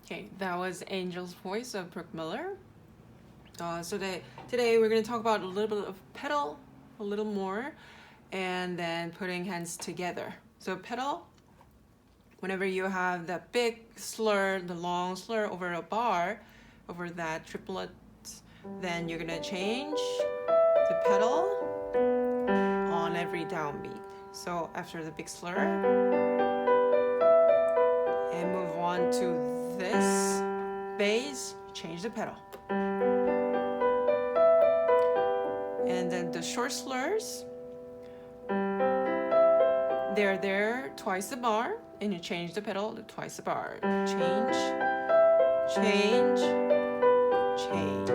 Okay, that was Angel's voice of Burgmüller. Today we're going to talk about a little bit of pedal, a little more, and then putting hands together. So pedal, whenever you have that big slur, the long slur over a bar, over that triplet, then you're going to change the pedal on every downbeat. So after the big slur, and move on to this bass, change the pedal. And then the short slurs, they're there twice the bar, and you change the pedal to twice the bar. Change, change, change.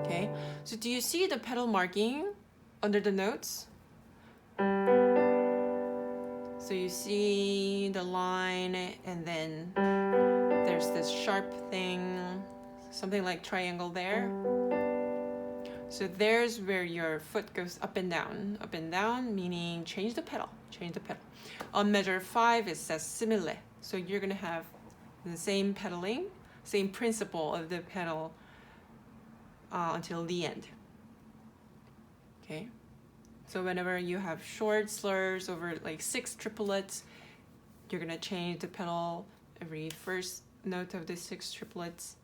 Okay, so do you see the pedal marking under the notes? So you see the line, and then there's this sharp thing, something like triangle there. So there's where your foot goes up and down, meaning change the pedal, change the pedal. On measure 5, it says simile. So you're gonna have the same pedaling, same principle of the pedal until the end. Okay. So whenever you have short slurs over like 6 triplets, you're gonna change the pedal every first note of the 6 triplets.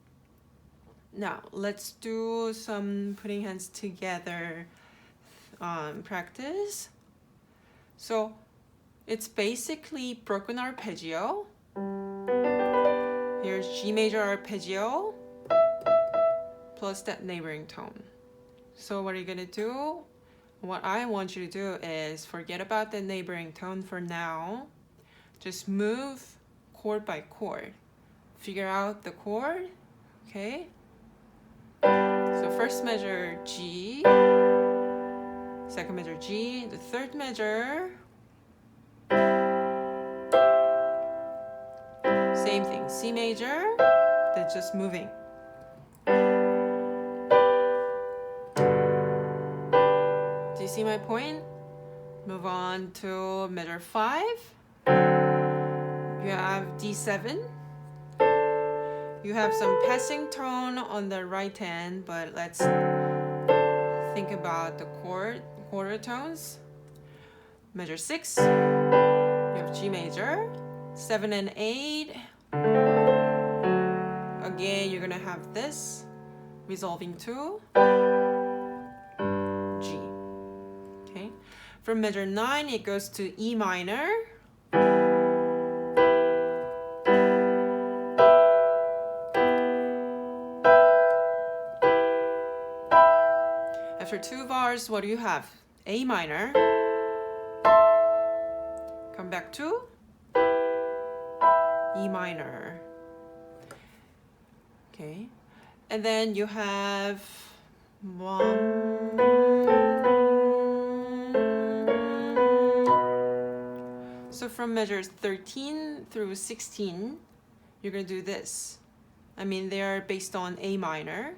Now let's do some putting hands together practice. So it's basically broken arpeggio. Here's G major arpeggio plus that neighboring tone. So what are you gonna do? What I want you to do is forget about the neighboring tone for now. Just move chord by chord. Figure out the chord, okay? So first measure G, second measure G, the third measure, same thing, C major, they're just moving. Do you see my point? Move on to measure 5. You have D7. You have some passing tone on the right hand, but let's think about the quarter tones. Measure 6. You have G major. 7 and 8. Again, you're gonna have this resolving to G. Okay. From measure 9, it goes to E minor. After 2 bars, what do you have? A minor. Come back to E minor. Okay. And then you have 1. So from measures 13 through 16, you're going to do this. I mean, they are based on A minor,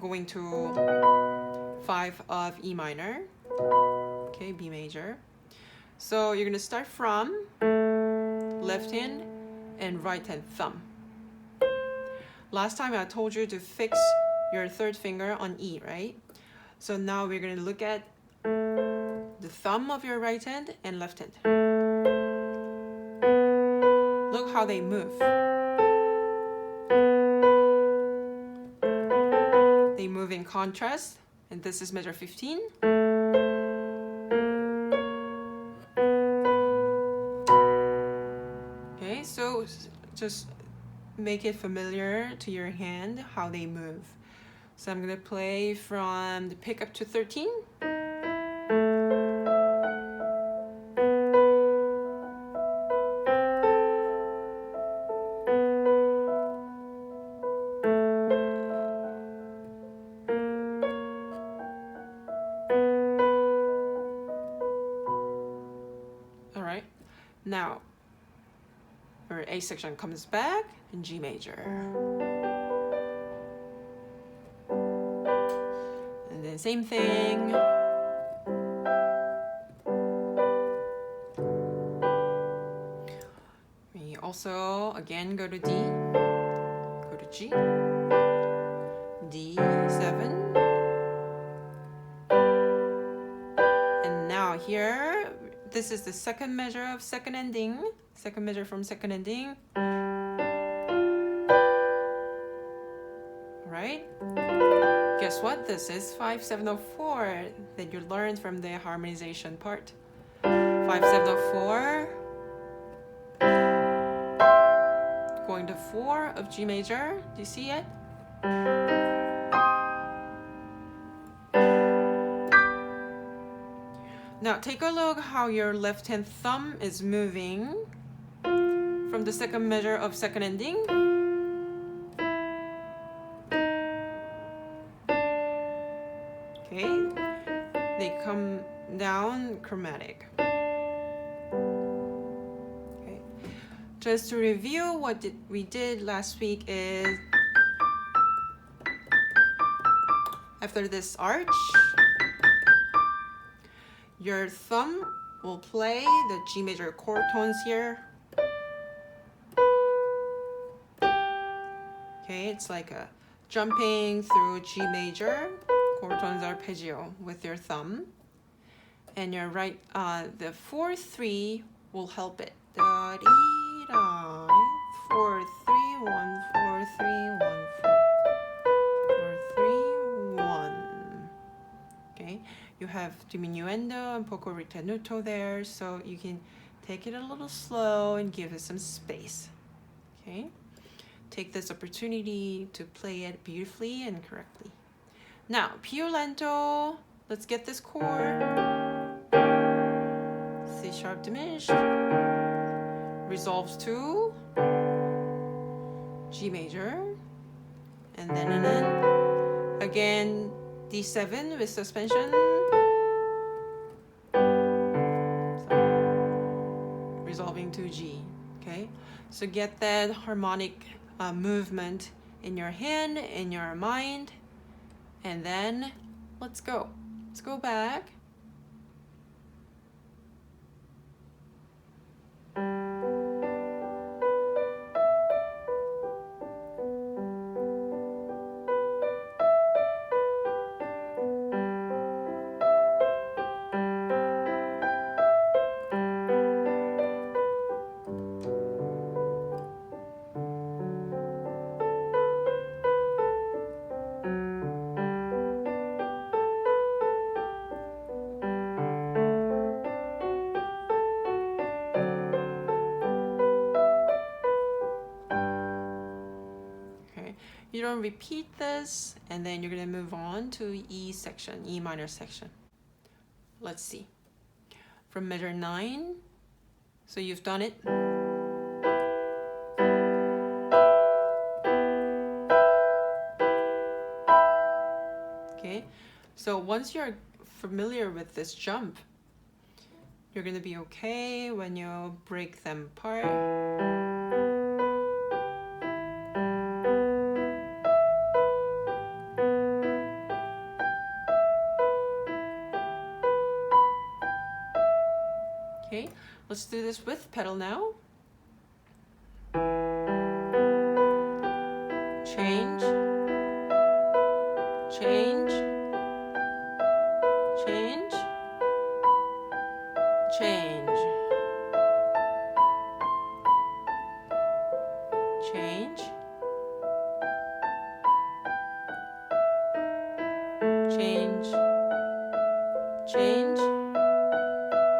going to 5 of E minor, okay, B major. So you're going to start from left hand and right hand thumb. Last time I told you to fix your third finger on E, right? So now we're going to look at the thumb of your right hand and left hand. Look how they move. They move in contrast, and this is measure 15. Okay, so just make it familiar to your hand how they move. So I'm gonna play from the pick up to 13. All right, now our A section comes back in G major. And then same thing. Also, again, go to D, go to G, D7, and now here, this is the second measure of second ending, second measure from second ending, right? Guess what? This is 5704 that you learned from the harmonization part. 5704, going to 4 of G major. Do you see it? Now take a look how your left hand thumb is moving from the second measure of second ending. Okay, they come down chromatic. Okay, just to review what we did last week is after this arch, your thumb will play the G major chord tones here. Okay, it's like a jumping through G major chord tones arpeggio with your thumb. And your right, the 4-3 will help it. Da dee da, 4-3-1, 4-3-1, 4-3-1. Okay, you have diminuendo and poco ritenuto there, so you can take it a little slow and give it some space. Okay, take this opportunity to play it beautifully and correctly. Now, più lento. Let's get this chord. C sharp diminished. Resolves to G major. And then again D7 with suspension. So, resolving to G. Okay? So get that harmonic movement in your hand, in your mind. And then let's go. Let's go back. You don't repeat this, and then you're going to move on to E section, E minor section. Let's see. From measure 9, so you've done it. Okay, so once you're familiar with this jump, you're going to be okay when you break them apart. Okay, let's do this with pedal now. Change, change, change, change, change, change, change,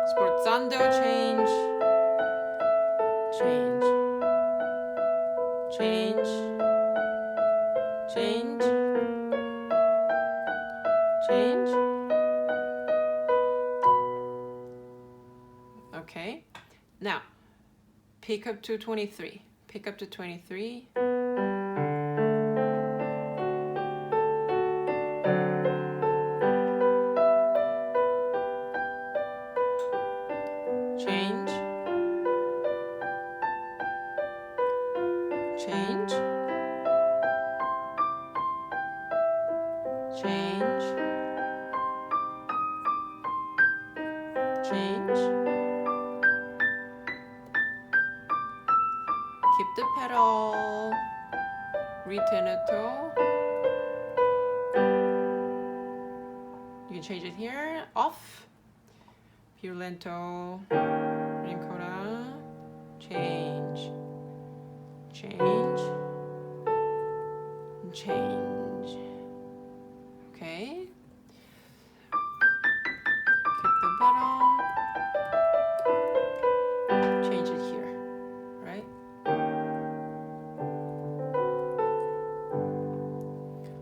sforzando, change, change, change, change, change. Okay, now pick up to 23. Pick up to 23. Change, change, change, change, the pedal, ritenuto. You can change it here, off, più lento, rincoda, change, change, change. Okay. Keep the pedal. Change it here, right?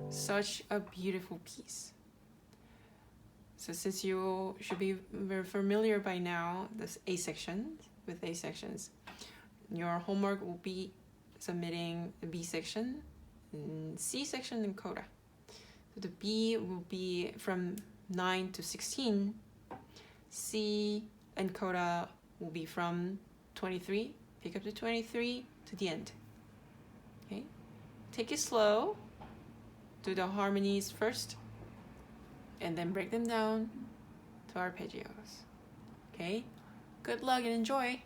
Such a beautiful piece. So since you should be very familiar by now, this A section with A sections, your homework will be submitting the B section, and C section, and coda. So the B will be from 9 to 16. C and coda will be from 23, pick up to 23 to the end. Okay, take it slow, do the harmonies first, and then break them down to arpeggios. Okay, good luck and enjoy.